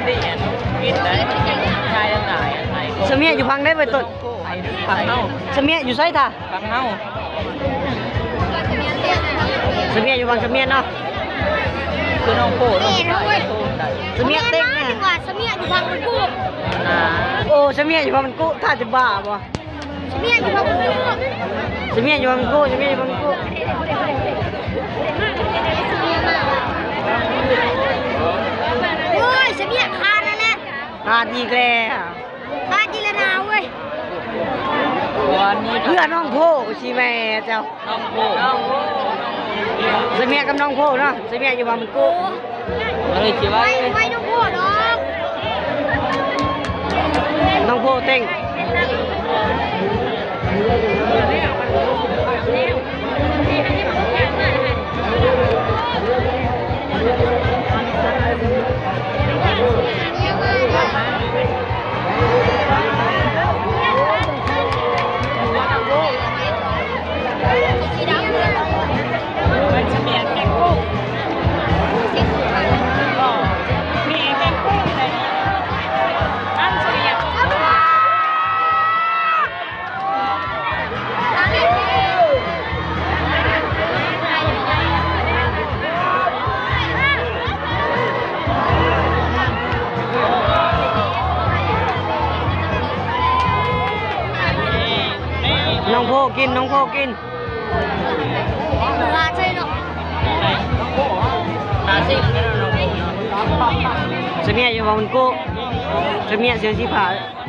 ที่กินได้ชายทั้งหลาย เสมียอยู่พังได้ไปตุด ฟังเน่า เสมียอยู่ไสท่า ฟังเน่า เสมียอยู่พังเสมียเนาะ คือน้องโป้น้องชายโตได้ เสมียเต็ง ดี น่ะ กว่าเสมียอยู่พังมันกู้ นะ โอ้เสมียอยู่พังมันกู้ถ้าจะบ้าบ่ เสมียอยู่พังมันกู้ เสมียอยู่พังมันกู้เสมียอยู่พังมันกู้ โอ้ยเสมียคาดแล้วแหละ ขาดอีกแล้ว คาดจีรนาเว้ย วันนี้ เพื่อนน้องโพชีแม่เจ้า น้องโป้น้องโป้ เสมียกับน้องโพเนาะเสมียอยู่พังมันกู้ เลยจีไว้ ไว้น้องพ่อดอก น้องโพเต็ง มันจะเมียนแกงกุ้งมีแกงกุ้งเลยนั่นเสียง น้องโพกินน้องโพกิน ลาใช่เนาะ นาซิ่งนี่น้องโป้ เสมียอยู่พังมันกู้เสมียเสียชีพา